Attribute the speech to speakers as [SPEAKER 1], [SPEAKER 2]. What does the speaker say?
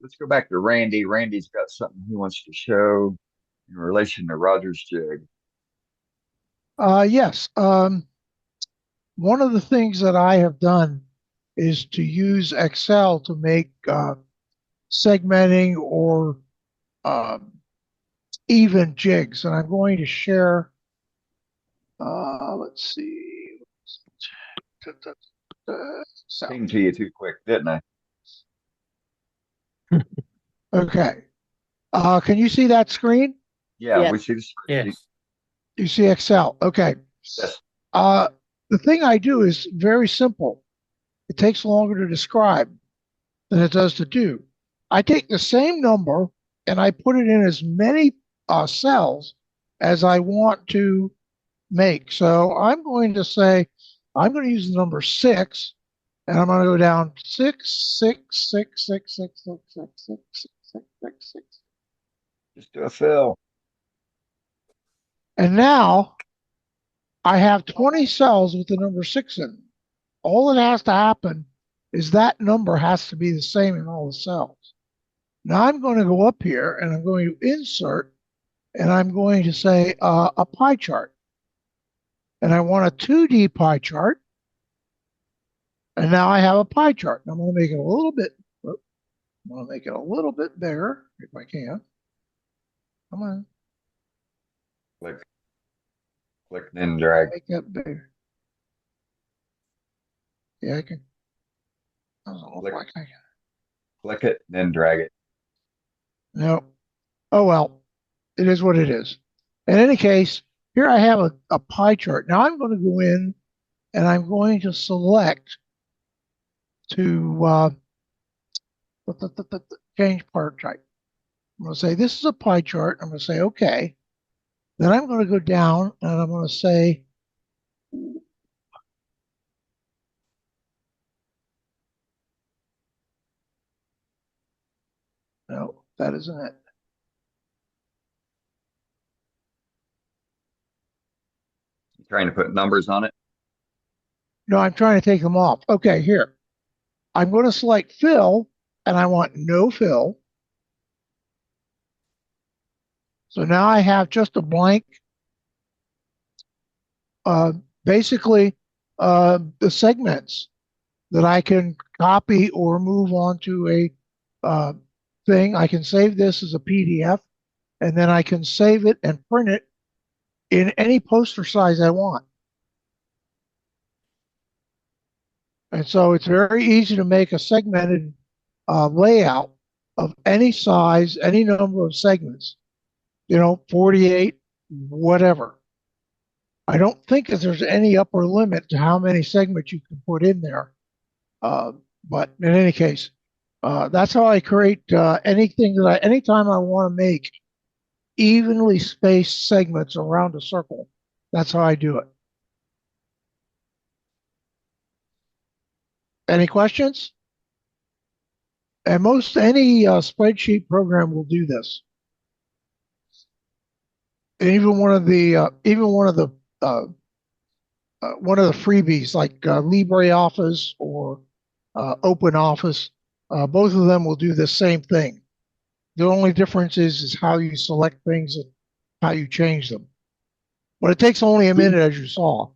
[SPEAKER 1] let's go back to Randy. Randy's got something he wants to show in relation to Roger's jig.
[SPEAKER 2] Yes. One of the things that I have done is to use Excel to make segmenting or um, even jigs. And I'm going to share, let's see. So,
[SPEAKER 1] Came to you too quick, didn't I?
[SPEAKER 2] okay. Can you see that screen?
[SPEAKER 1] Yeah,
[SPEAKER 3] Yeah.
[SPEAKER 1] we see the spreadsheet.
[SPEAKER 3] Yes.
[SPEAKER 2] You see Excel. Okay.
[SPEAKER 1] Yes.
[SPEAKER 2] Uh, the thing I do is very simple. It takes longer to describe than it does to do. I take the same number and I put it in as many cells as I want to make. So I'm going to say, I'm going to use the number six, and I'm going to go down six, six, six, six, six, six, six, six, six, six, six, six.
[SPEAKER 1] Just do a fill.
[SPEAKER 2] And now I have 20 cells with the number six in them. All that has to happen is that number has to be the same in all the cells. Now I'm going to go up here and I'm going to insert and I'm going to say a pie chart. And I want a 2D pie chart. And now I have a pie chart. And I'm going to make it a little bit, I'm going to make it a little bit bigger if I can. Come on,
[SPEAKER 1] Click, click, then drag.
[SPEAKER 2] make that bigger. Yeah, I can. Doesn't look
[SPEAKER 1] Click,
[SPEAKER 2] like I can.
[SPEAKER 1] click it, then drag it.
[SPEAKER 2] No. Oh, well, it is what it is. In any case, here I have a pie chart. Now I'm going to go in and I'm going to select to change part type. I'm going to say this is a pie chart. I'm going to say okay. Then I'm going to go down and I'm going to say no, that isn't it.
[SPEAKER 1] You trying to put numbers on it?
[SPEAKER 2] No, I'm trying to take them off. Okay, here. I'm going to select fill and I want no fill. So now I have just a blank, uh, basically the segments that I can copy or move onto a uh, thing. I can save this as a PDF and then I can save it and print it in any poster size I want. And so it's very easy to make a segmented layout of any size, any number of segments, 48, whatever. I don't think that there's any upper limit to how many segments you can put in there. Uh, but in any case, that's how I create anything anytime I want to make evenly spaced segments around a circle. That's how I do it. Any questions? And most any spreadsheet program will do this. And uh, one of the freebies like LibreOffice or OpenOffice, both of them will do the same thing. The only difference is how you select things and how you change them. But it takes only a minute, as you saw.